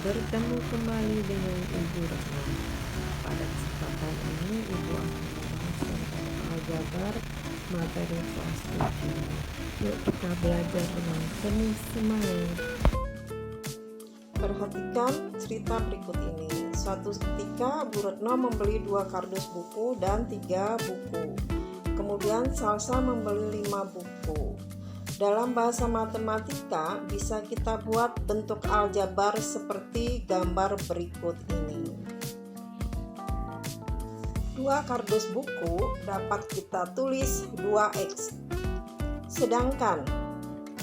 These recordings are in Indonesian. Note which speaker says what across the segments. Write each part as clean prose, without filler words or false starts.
Speaker 1: Bertemu kembali dengan Ibu Retno. Pada kesempatan ini Ibu akan membahas tentang aljabar materi kelas 7. Yuk kita belajar dengan penuh semangat.
Speaker 2: Perhatikan cerita berikut ini. Suatu ketika Bu Retno membeli 2 kardus buku dan 3 buku. Kemudian Salsa membeli 5 buku. Dalam bahasa matematika bisa kita buat bentuk aljabar seperti gambar berikut ini. 2 kardus buku dapat kita tulis 2x. Sedangkan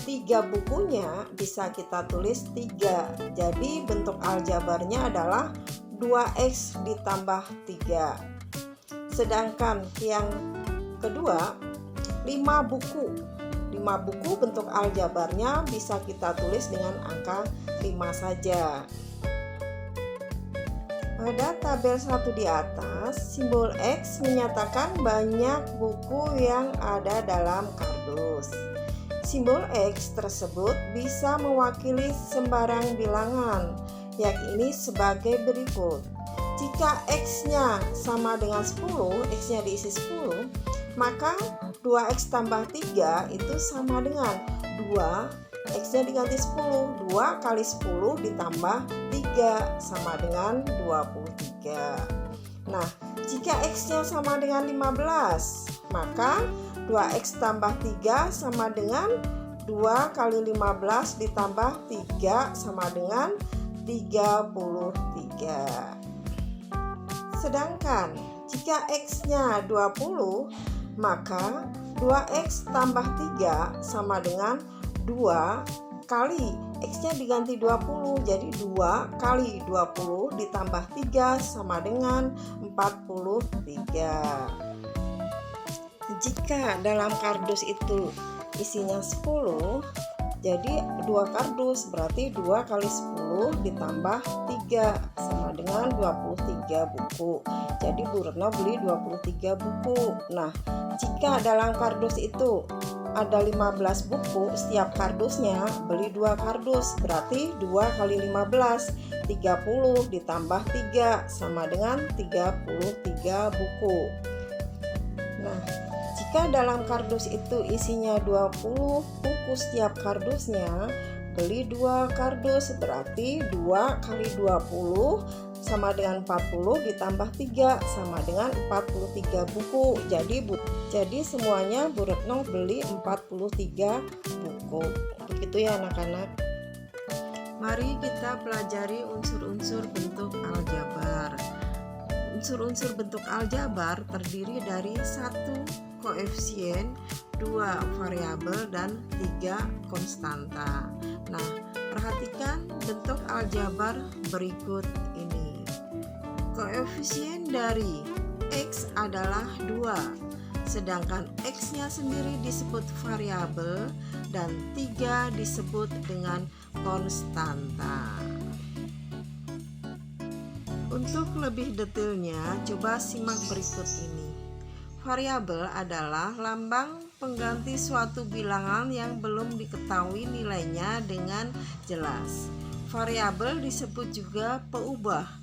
Speaker 2: 3 bukunya bisa kita tulis 3. Jadi bentuk aljabarnya adalah 2x ditambah 3. Sedangkan yang kedua 5 buku. 5 buku bentuk aljabarnya bisa kita tulis dengan angka 5 saja. Pada tabel 1 di atas, simbol X menyatakan banyak buku yang ada dalam kardus. Simbol X tersebut bisa mewakili sembarang bilangan, yakni sebagai berikut. Jika X-nya sama dengan 10, X-nya diisi 10, maka 2x tambah 3 itu sama dengan 2, X-nya diganti 10, 2 kali 10 ditambah 3 sama dengan 23. Nah, jika X-nya sama dengan 15, maka 2x tambah 3 sama dengan 2 kali 15 ditambah 3 sama dengan 33. Sedangkan jika X-nya 20, maka 2x tambah 3 sama dengan 2 kali X-nya diganti 20, jadi 2 kali 20 ditambah 3 sama dengan 43. Jika dalam kardus itu isinya 10, jadi 2 kardus berarti 2 kali 10 ditambah 3 sama dengan 23 buku. Jadi Bu Retno beli 23 buku. Nah, jika dalam kardus itu ada 15 buku, setiap kardusnya beli 2 kardus, berarti 2 kali 15, 30 ditambah 3 sama dengan 33 buku. Nah, jika dalam kardus itu isinya 20 buku setiap kardusnya, beli 2 kardus, berarti 2 kali 20 sama dengan 40 ditambah 3 sama dengan 43 buku. Jadi semuanya Bu Retno beli 43 buku. Begitu ya anak-anak. Mari kita pelajari unsur-unsur bentuk aljabar. Unsur-unsur bentuk aljabar terdiri dari 1 koefisien, 2 variabel, dan 3 konstanta. Nah, perhatikan bentuk aljabar berikut ini. Koefisien dari X adalah 2, sedangkan X-nya sendiri disebut variabel dan 3 disebut dengan konstanta. Untuk lebih detailnya, coba simak berikut ini. Variabel adalah lambang pengganti suatu bilangan yang belum diketahui nilainya dengan jelas. Variabel disebut juga peubah.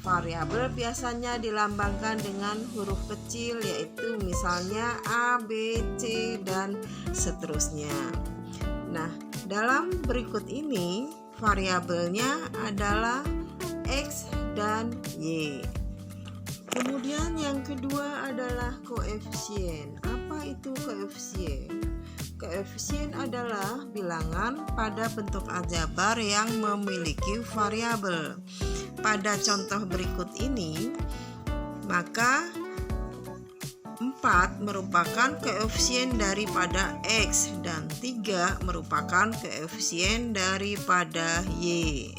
Speaker 2: Variabel biasanya dilambangkan dengan huruf kecil, yaitu misalnya A, B, C, dan seterusnya. Nah, dalam berikut ini variabelnya adalah X dan Y. Kemudian yang kedua adalah koefisien. Apa itu koefisien? Koefisien adalah bilangan pada bentuk aljabar yang memiliki variabel. Pada contoh berikut ini, maka 4 merupakan koefisien daripada X dan 3 merupakan koefisien daripada Y.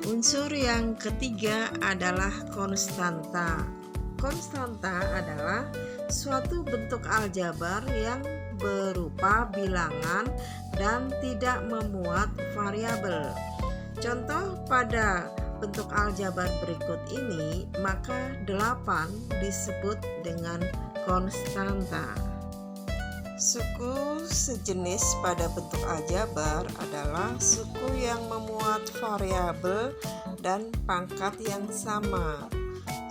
Speaker 2: Unsur yang ketiga adalah konstanta. Konstanta adalah suatu bentuk aljabar yang berupa bilangan dan tidak memuat variabel. Contoh pada bentuk aljabar berikut ini, maka 8 disebut dengan konstanta. Suku sejenis pada bentuk aljabar adalah suku yang memuat variabel dan pangkat yang sama.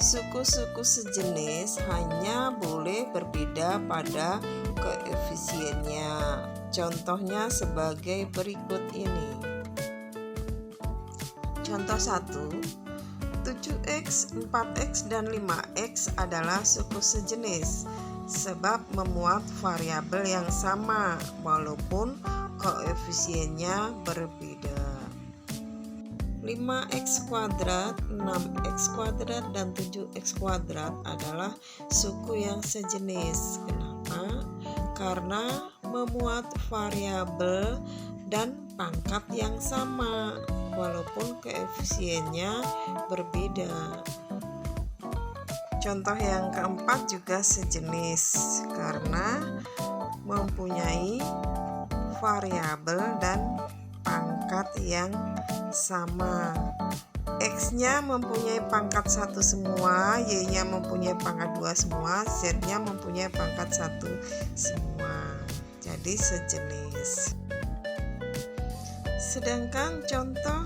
Speaker 2: Suku-suku sejenis hanya boleh berbeda pada koefisiennya. Contohnya sebagai berikut ini. Contoh 1. 7x, 4x, dan 5x adalah suku sejenis sebab memuat variabel yang sama walaupun koefisiennya berbeda. 5x kuadrat, 6x kuadrat, dan 7x kuadrat adalah suku yang sejenis. Kenapa? Karena memuat variabel dan pangkat yang sama walaupun koefisiennya berbeda. Contoh yang keempat juga sejenis karena mempunyai variabel dan pangkat yang sama. X-nya mempunyai pangkat 1 semua, Y-nya mempunyai pangkat 2 semua, Z-nya mempunyai pangkat 1 semua. Jadi sejenis. Sedangkan contoh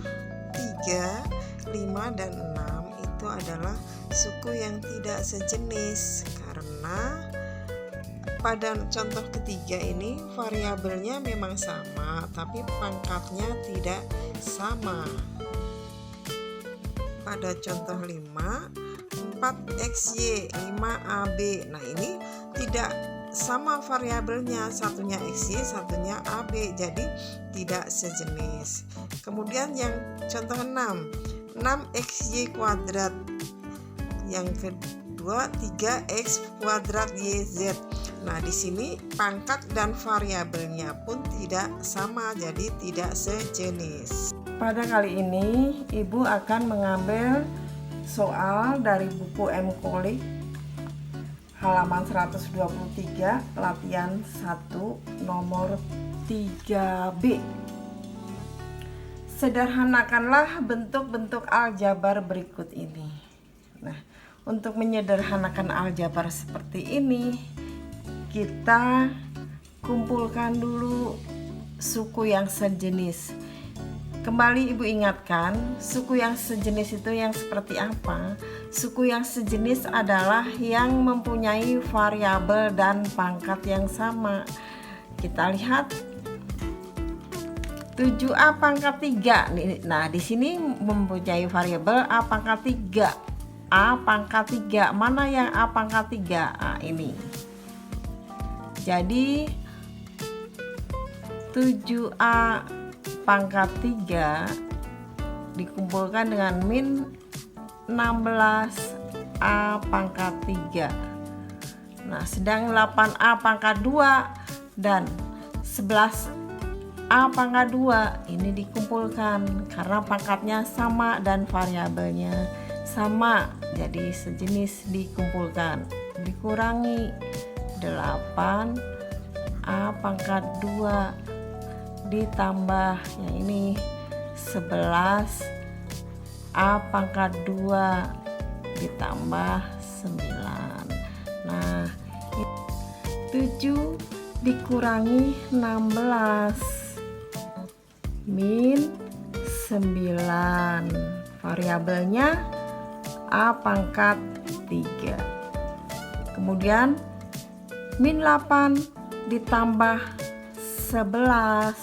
Speaker 2: 3, 5, dan 6 itu adalah suku yang tidak sejenis karena pada contoh ketiga ini variabelnya memang sama tapi pangkatnya tidak sama. Pada contoh 5, 4xy, 5ab. Nah, ini tidak sama variabelnya, satunya xy, satunya ab, jadi tidak sejenis. Kemudian yang contoh 6, 6xy kuadrat. Yang kedua 3x kuadrat yz. Nah, di sini pangkat dan variabelnya pun tidak sama, jadi tidak sejenis. Pada kali ini Ibu akan mengambil soal dari buku M. Kolik halaman 123 latihan 1 nomor 3B. Sederhanakanlah bentuk-bentuk aljabar berikut ini. Nah, untuk menyederhanakan aljabar seperti ini, kita kumpulkan dulu suku yang sejenis. Kembali Ibu ingatkan, suku yang sejenis itu yang seperti apa? Suku yang sejenis adalah yang mempunyai variabel dan pangkat yang sama. Kita lihat 7a pangkat 3. Nah, di sini mempunyai variabel a pangkat 3. A pangkat 3. Mana yang A pangkat 3? Nah, ini. Jadi 7A pangkat 3 dikumpulkan dengan min 16A pangkat 3. Nah, sedang 8A pangkat 2 dan 11A pangkat 2 ini dikumpulkan karena pangkatnya sama dan variabelnya sama, jadi sejenis dikumpulkan. Dikurangi 8A pangkat 2 ditambah yang ini 11A pangkat 2 ditambah 9. Nah, 7 dikurangi 16 min 9. Variabelnya A pangkat 3. Kemudian min 8 ditambah 11.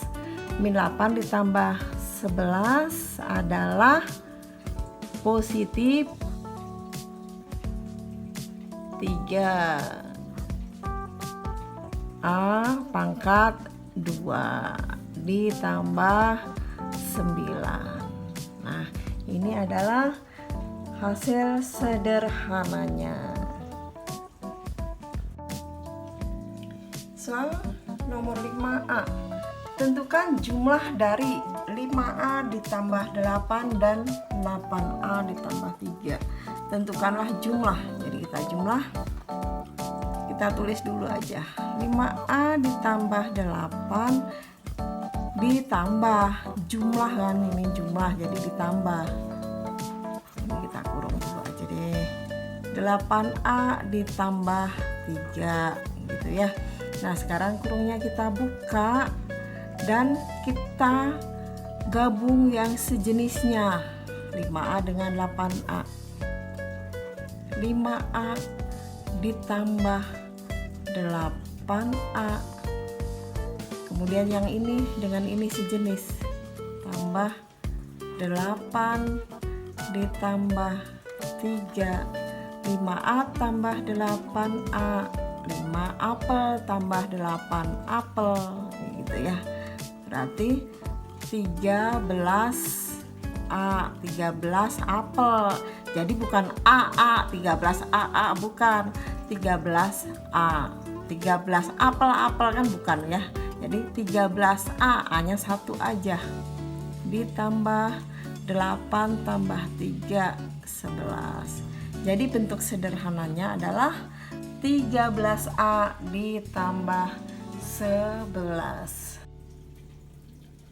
Speaker 2: Min 8 ditambah 11 adalah positif 3. A pangkat 2 ditambah 9. Nah, ini adalah hasil sederhananya. Soal nomor 5A. Tentukan jumlah dari 5A ditambah 8 dan 8A ditambah 3. Tentukanlah jumlah. Jadi kita tulis dulu aja. 5A ditambah 8 ditambah jumlah, kan ini jumlah jadi ditambah. Ini kita kurung dulu aja deh. 8A ditambah 3 gitu ya.
Speaker 1: Nah, sekarang kurungnya kita buka dan kita gabung yang sejenisnya. 5A dengan 8A. 5A ditambah 8A. Kemudian yang ini dengan ini sejenis. Tambah 8 ditambah 3. 5A tambah 8A. 5 apel tambah 8 apel. Gitu ya. Berarti 13A, 13 apel. Jadi bukan AA, 13 AA, bukan 13A. 13 apel-apel kan bukan ya. Jadi 13A, A-nya 1 aja. Ditambah 8 tambah 3, 11. Jadi bentuk sederhananya adalah 13A ditambah 11.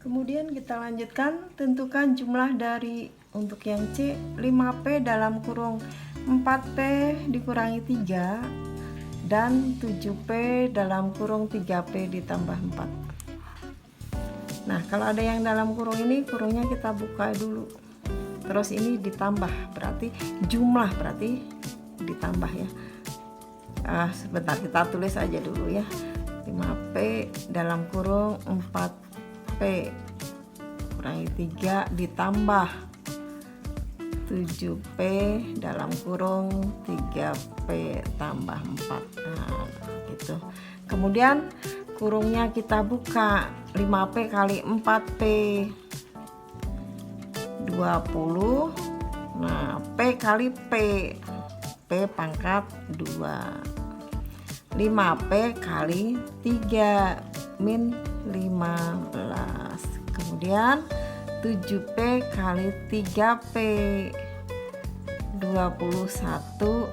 Speaker 1: Kemudian kita lanjutkan, tentukan jumlah dari untuk yang C, 5P dalam kurung 4P dikurangi 3 dan 7P dalam kurung 3P ditambah 4. Nah, kalau ada yang dalam kurung ini, kurungnya kita buka dulu. Terus ini ditambah, berarti jumlah, berarti ditambah ya. Sebentar, kita tulis aja dulu ya. 5P dalam kurung 4P kurangi 3 ditambah 7P dalam kurung 3P tambah 4. Nah, gitu. Kemudian kurungnya kita buka, 5P kali 4P 20. Nah, P kali P, P pangkat 2. 5P kali 3 min 15. Kemudian 7P kali 3P 21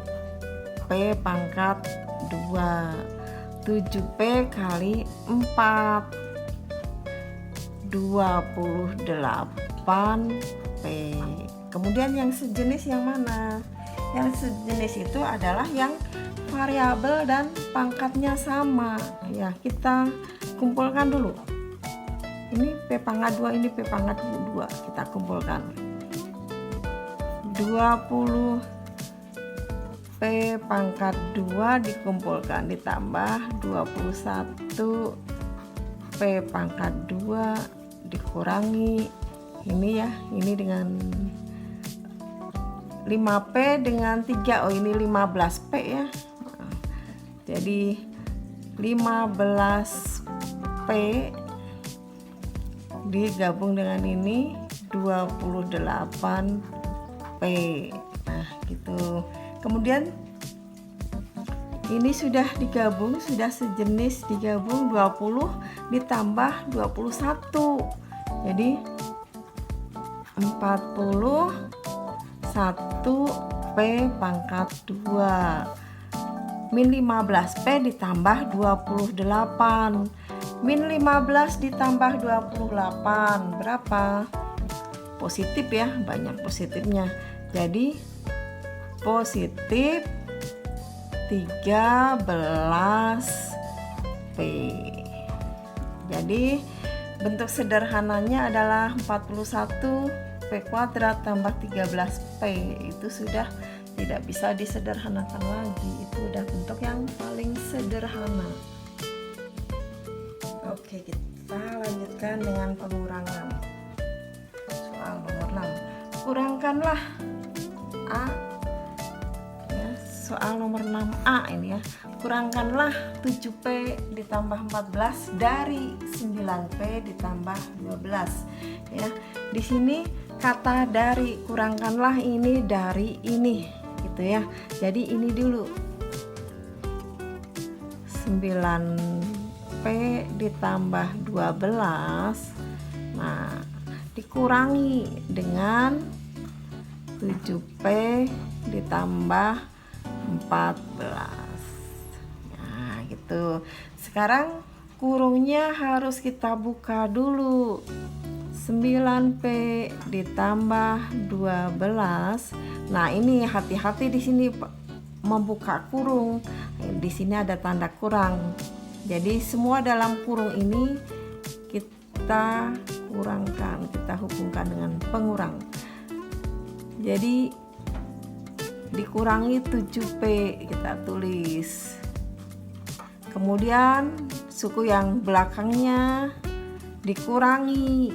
Speaker 1: P pangkat 2. 7P kali 4 28P. Kemudian yang sejenis yang mana? Yang sejenis itu adalah yang variabel dan pangkatnya sama. Ya, kita kumpulkan dulu. Ini P pangkat 2, ini P pangkat 2. Kita kumpulkan. 20 P pangkat 2 dikumpulkan ditambah 21 P pangkat 2 dikurangi ini ya, ini dengan 5P dengan 3. Oh, ini 15P ya. Jadi 15P digabung dengan ini 28P. Nah, gitu. Kemudian ini sudah digabung, sudah sejenis digabung, 20 ditambah 21. Jadi 41P pangkat 2 min 15P ditambah 28. Min 15 ditambah 28 berapa? Positif ya, banyak positifnya. Jadi positif 13P. Jadi bentuk sederhananya adalah 41P kuadrat tambah 13P. Itu sudah tidak bisa disederhanakan lagi. Itu udah bentuk yang paling sederhana. Oke, kita lanjutkan dengan pengurangan. Soal nomor 6. Kurangkanlah A. Ya, soal nomor 6A ini ya. Kurangkanlah 7P ditambah 14 dari 9P ditambah 12. Ya, di sini kata dari, kurangkanlah ini dari ini, gitu ya. Jadi ini dulu 9P ditambah 12. Nah, dikurangi dengan 7P ditambah 14. Nah, gitu. Sekarang kurungnya harus kita buka dulu. 9P ditambah 12. Nah, ini hati-hati di sini membuka kurung. Di sini ada tanda kurang. Jadi semua dalam kurung ini kita kurangkan, kita hubungkan dengan pengurang. Jadi dikurangi 7P kita tulis. Kemudian suku yang belakangnya dikurangi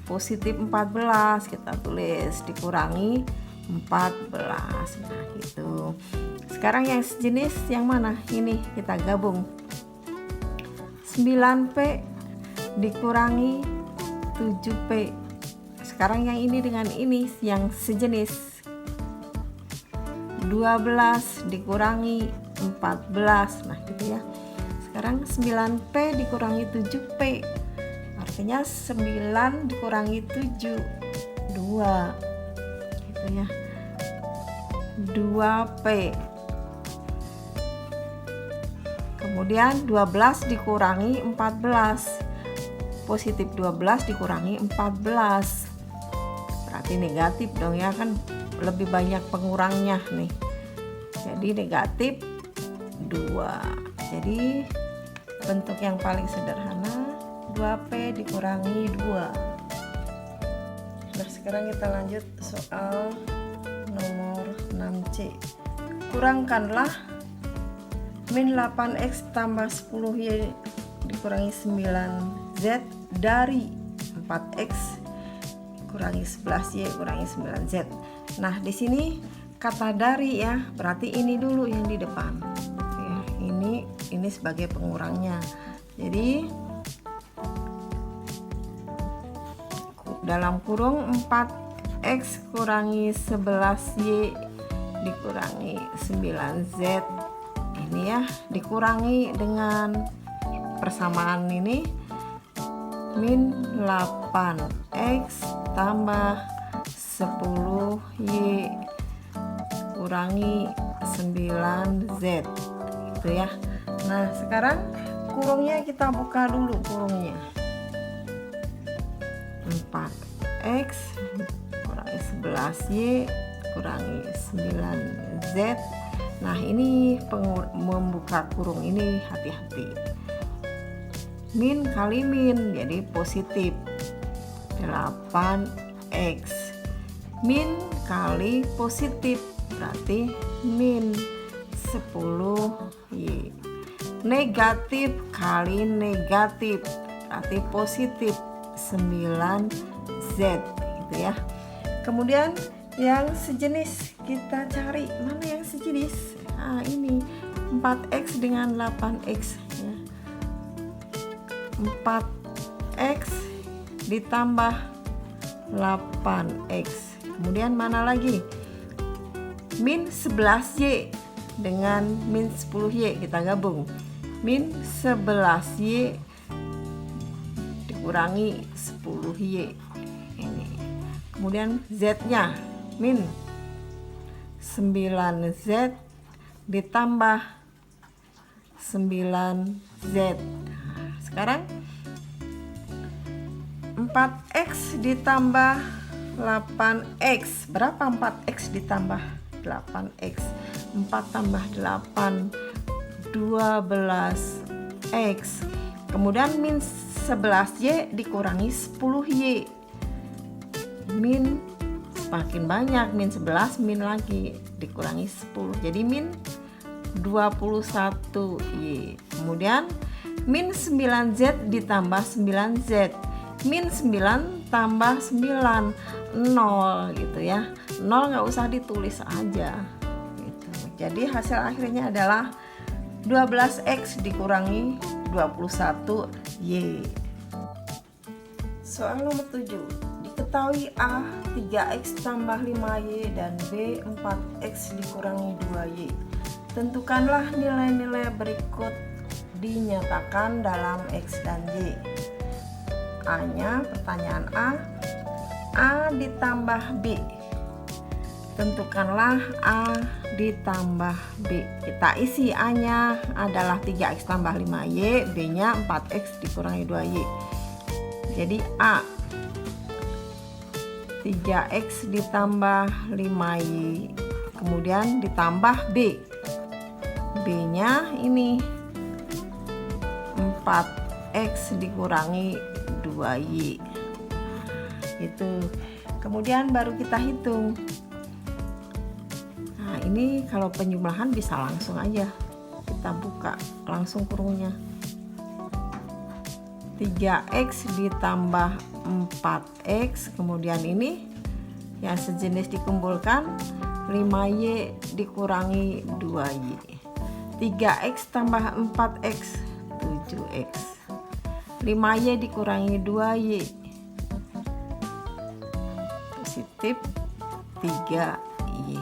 Speaker 1: positif 14 kita tulis, dikurangi 14. Nah gitu. Sekarang yang sejenis yang mana? Ini kita gabung. 9P dikurangi 7P. Sekarang yang ini dengan ini yang sejenis. 12 dikurangi 14. Nah gitu ya. Sekarang 9P dikurangi 7P. Artinya 9 dikurangi 7, 2 gitu ya. 2P. Kemudian 12 dikurangi 14. Positif 12 dikurangi 14. Berarti negatif dong ya, kan lebih banyak pengurangnya nih. Jadi negatif 2. Jadi bentuk yang paling sederhana 2P dikurangi 2. Nah sekarang kita lanjut soal nomor 6C. Kurangkanlah min 8X tambah 10Y dikurangi 9Z dari 4X kurangi 11Y kurangi 9Z. Nah di sini kata dari ya, berarti ini dulu yang di depan ya, ini sebagai pengurangnya. Jadi dalam kurung 4X kurangi 11Y dikurangi 9Z, ini ya dikurangi dengan persamaan ini min 8X tambah 10Y kurangi 9Z gitu ya. Nah sekarang kurungnya kita buka dulu kurungnya. 4X kurangi 11Y kurangi 9Z. Nah ini membuka kurung ini hati-hati. Min kali min jadi positif 8X. Min kali positif berarti min 10Y. Negatif kali negatif berarti positif 9Z gitu ya. Kemudian yang sejenis kita cari, mana yang sejenis? Nah ini 4X dengan 8X ya. 4X ditambah 8X. Kemudian mana lagi? Min 11Y dengan min 10Y kita gabung. Min 11Y dikurangi 10Y ini. Kemudian Z-nya min 9Z ditambah 9Z. Nah, sekarang 4X ditambah 8X. Berapa 4X ditambah 8X? 4 tambah 8 12X. Kemudian min 11Y dikurangi 10Y. Min semakin banyak, min 11 min lagi dikurangi 10. Jadi min 21Y. Kemudian min 9Z ditambah 9Z. Min 9 tambah 9 0 gitu ya. 0 nggak usah ditulis aja gitu. Jadi hasil akhirnya adalah 12X dikurangi 21Y. Soal nomor 7. Diketahui A 3X tambah 5Y dan B 4X dikurangi 2Y. Tentukanlah nilai-nilai berikut dinyatakan dalam X dan Y. A-nya, pertanyaan A ditambah B. Tentukanlah A ditambah B. Kita isi A-nya adalah 3X tambah 5Y, B-nya 4X dikurangi 2Y. Jadi A 3X ditambah 5Y, kemudian ditambah B. B-nya ini
Speaker 2: 4x dikurangi 2y. Itu. Kemudian baru kita hitung. Nah, ini kalau penjumlahan bisa langsung aja. Kita buka langsung kurungnya. 3x ditambah 4x, kemudian ini yang sejenis dikumpulkan, 5y dikurangi 2y. 3x tambah 4x 7x. 5y dikurangi 2y positif 3y.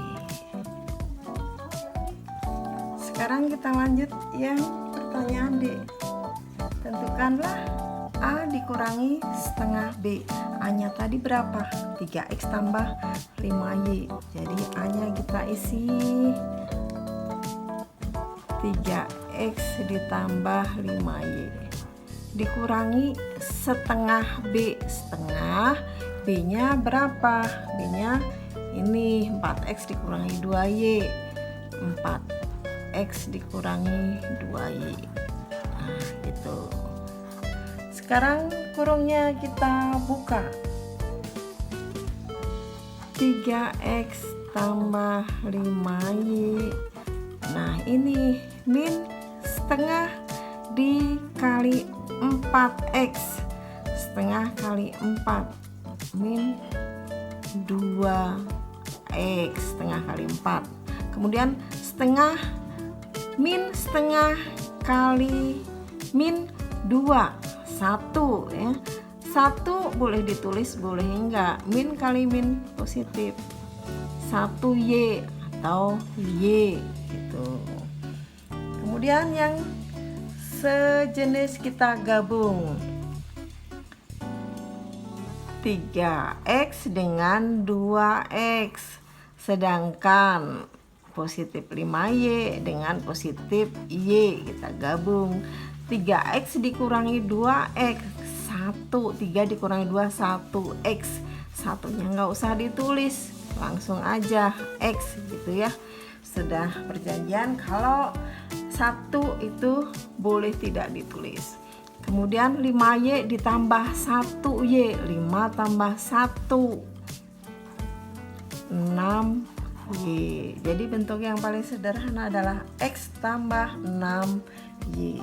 Speaker 2: Sekarang kita lanjut yang pertanyaan D. Tentukanlah A dikurangi setengah B. A-nya tadi berapa? 3x tambah 5y. Jadi A-nya kita isi 3x ditambah 5y dikurangi setengah B. Setengah B-nya berapa? B-nya ini 4x dikurangi 2y. 4x dikurangi 2y. Nah, gitu. Sekarang kurungnya kita buka. 3x tambah 5y. Nah, ini min setengah dikali 4x. Setengah kali 4 min 2x. Setengah kali 4. Kemudian setengah min setengah kali min 2. 1 ya. 1 boleh ditulis, boleh enggak. Min kali min positif 1y atau y gitu. Kemudian yang sejenis kita gabung. 3x dengan 2x, sedangkan positif 5y dengan positif y kita gabung. 3x dikurangi 2x 1, 3 dikurangi 2 1x, satunya nggak usah ditulis, langsung aja x gitu ya. Sudah perjanjian kalau 1 itu boleh tidak ditulis. Kemudian 5y ditambah 1y, 5 tambah 1 6y. Jadi bentuk yang paling sederhana adalah x tambah 6y.